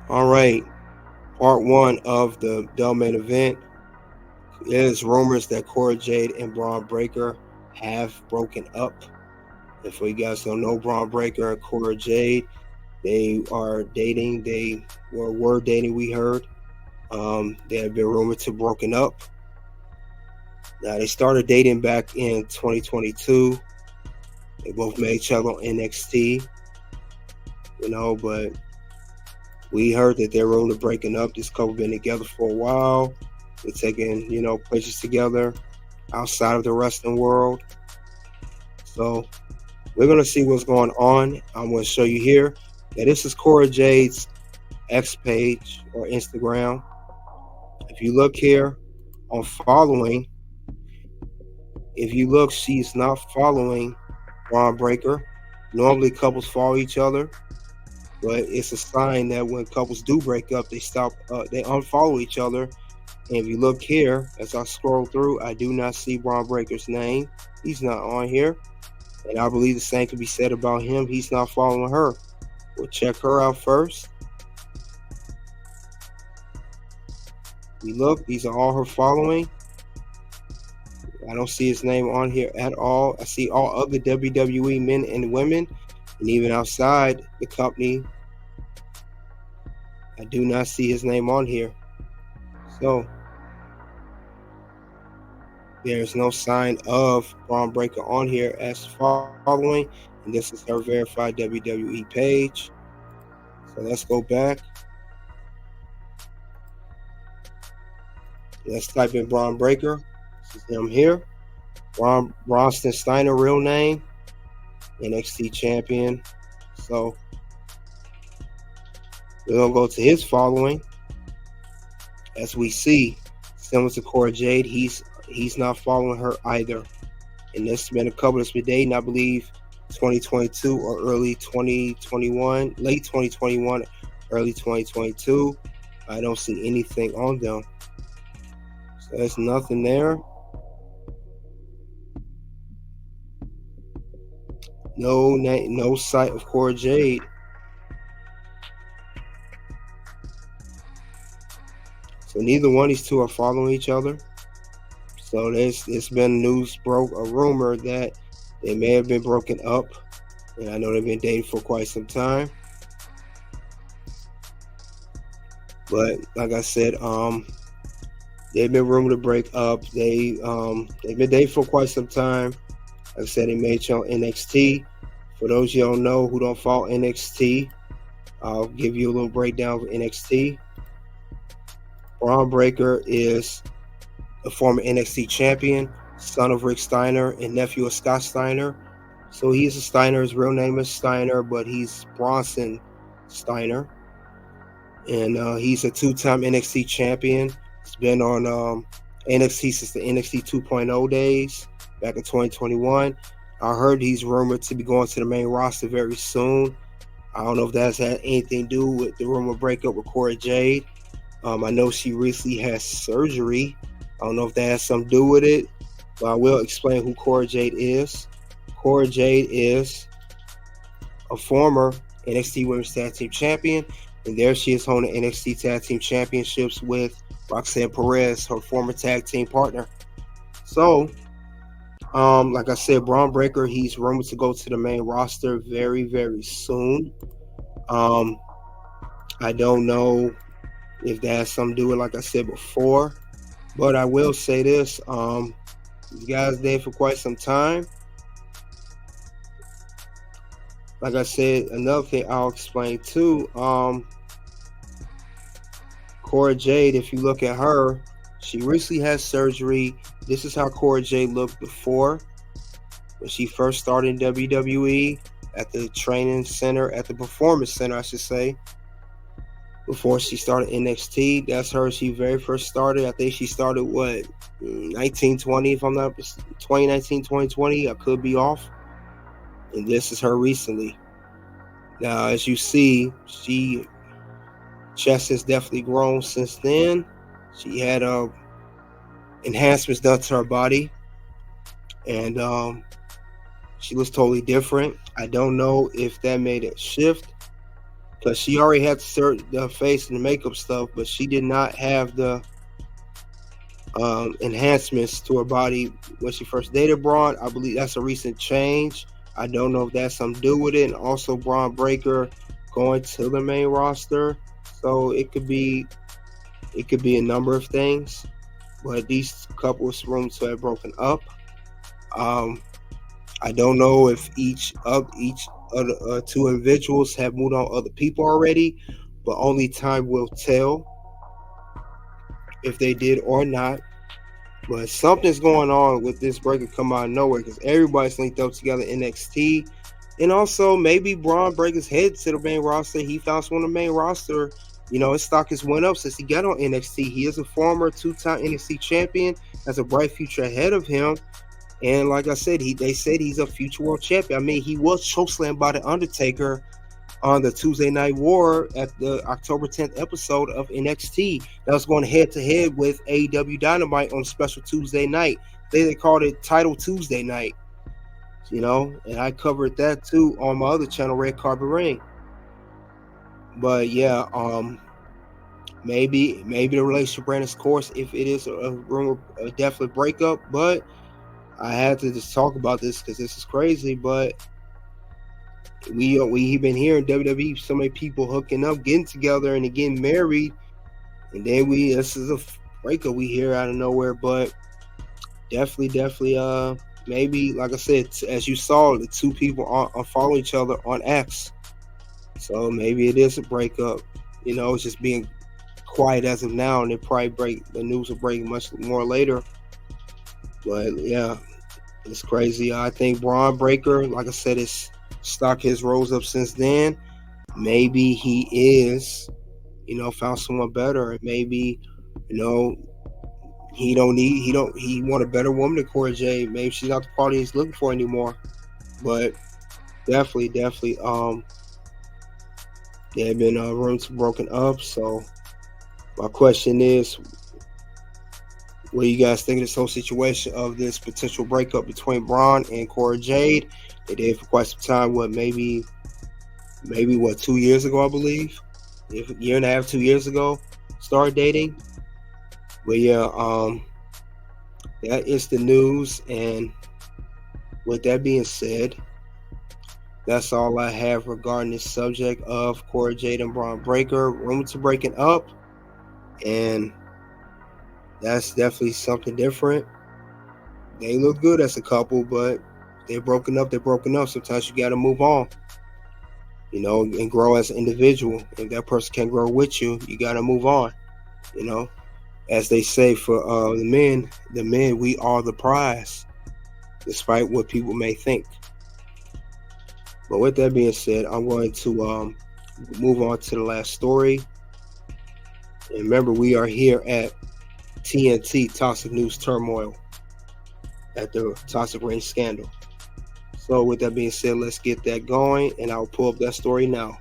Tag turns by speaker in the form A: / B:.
A: All right, part one of the main event. There's rumors that Cora Jade and Braun Breaker have broken up. And for you guys who don't know, Braun Breaker and Cora Jade, they are dating. They were dating. We heard. They have been rumored to broken up. Now they started dating back in 2022. They both met each other on NXT, but we heard that they're really breaking up. This couple been together for a while. They're taking, places together outside of the wrestling world. So we're gonna see what's going on. I'm gonna show you here. Now this is Cora Jade's X page or Instagram. If you look here on following, if you look, she's not following Braun Breaker. Normally couples follow each other, but it's a sign that when couples do break up, they unfollow each other. And if you look here, as I scroll through, I do not see Braun Breaker's name. He's not on here. And I believe the same can be said about him. He's not following her. We'll check her out first. We look, these are all her following. I don't see his name on here at all. I see all other WWE men and women, and even outside the company, I do not see his name on here. So there's no sign of Braun Breaker on here as following, and this is her verified WWE page. So let's go back. Let's type in Braun Breaker. This is him here. Bronson Steiner, real name, NXT champion. So we're gonna go to his following. As we see, similar to Cora Jade, he's not following her either. And this has been a couple that's been dating, I believe, 2022 or early 2021, late 2021, early 2022. I don't see anything on them. So there's nothing there. No sight of Cora Jade. So neither one of these two are following each other. So it's been a rumor that they may have been broken up. And I know they've been dating for quite some time. But like I said, they've been rumored to break up. They've been dating for quite some time. Like I said, they made you on NXT. For those you don't know who don't follow NXT, I'll give you a little breakdown of NXT. Braun Breaker is a former NXT champion, son of Rick Steiner and nephew of Scott Steiner. So he's a Steiner. His real name is Steiner, but he's Bronson Steiner. And he's a two-time NXT champion. He's been on NXT since the NXT 2.0 days back in 2021. I heard he's rumored to be going to the main roster very soon. I don't know if that's had anything to do with the rumor breakup with Cora Jade. I know she recently had surgery. I don't know if that has something to do with it, but I will explain who Cora Jade is. Cora Jade is a former NXT Women's Tag Team Champion, and there she is holding NXT Tag Team Championships with Roxanne Perez, her former tag team partner. So, like I said, Braun Breaker, he's rumored to go to the main roster very, very soon. I don't know if that has something to do with, like I said before, but I will say this: these guys there for quite some time. Like I said, another thing I'll explain too. Cora Jade, if you look at her, she recently had surgery. This is how Cora Jade looked before, when she first started in WWE at the training center, at the performance center, I should say. Before she started NXT, that's her. She very first started. I think she started 1920, if I'm not 2019, 2020. I could be off. And this is her recently. Now, as you see, chest has definitely grown since then. She had enhancements done to her body, and she was totally different. I don't know if that made it shift. because she already had the face and the makeup stuff, but she did not have the enhancements to her body when she first dated Braun. I believe that's a recent change. I don't know if that's something to do with it. And also Braun Breaker going to the main roster. So it could be a number of things. But these couples rooms have broken up. I don't know if each of the two individuals have moved on other people already, but only time will tell if they did or not. But something's going on with this breakup come out of nowhere because everybody's linked up together in NXT. And also maybe Braun Breaker's head to the main roster. He found someone on the main roster. You know, his stock has went up since he got on NXT. He is a former 2-time NXT champion, has a bright future ahead of him. And like I said, they said he's a future world champion. I mean, he was chokeslammed by The Undertaker on the Tuesday Night War at the October 10th episode of NXT. That was going head to head with AEW Dynamite on special Tuesday night. They called it Title Tuesday Night, you know, and I covered that too on my other channel, Red Carpet Ring. But yeah, maybe the relationship ran its course if it is a rumor, a definite breakup. But I had to just talk about this because this is crazy. But we've been hearing WWE, so many people hooking up, getting together, and getting married, and then this is a breakup we hear out of nowhere. But definitely, maybe like I said, as you saw, the two people are following each other on X, so maybe it is a breakup. You know, it's just being quiet as of now, and the news will break much more later. But yeah, it's crazy. I think Braun Breaker, like I said, his stock has rose up since then. Maybe he is, found someone better. And maybe, he want a better woman than Cora Jade. Maybe she's not the quality he's looking for anymore. But definitely, they have been rooms broken up. So my question is, what do you guys think of this whole situation of this potential breakup between Bron and Cora Jade? They did for quite some time. Maybe 2 years ago, I believe, a year and a half, 2 years ago, started dating. But yeah, that is the news. And with that being said, that's all I have regarding this subject of Cora Jade and Bron Breakker, rumors to breaking up, and that's definitely something different. They look good as a couple, but they're broken up. Sometimes you got to move on, and grow as an individual. If that person can't grow with you, you got to move on. As they say for the men, we are the prize, despite what people may think. But with that being said, I'm going to move on to the last story. And remember, we are here at TNT, Toxic News Turmoil, at the Toxic Ring Scandal. So with that being said, let's get that going, and I'll pull up that story now.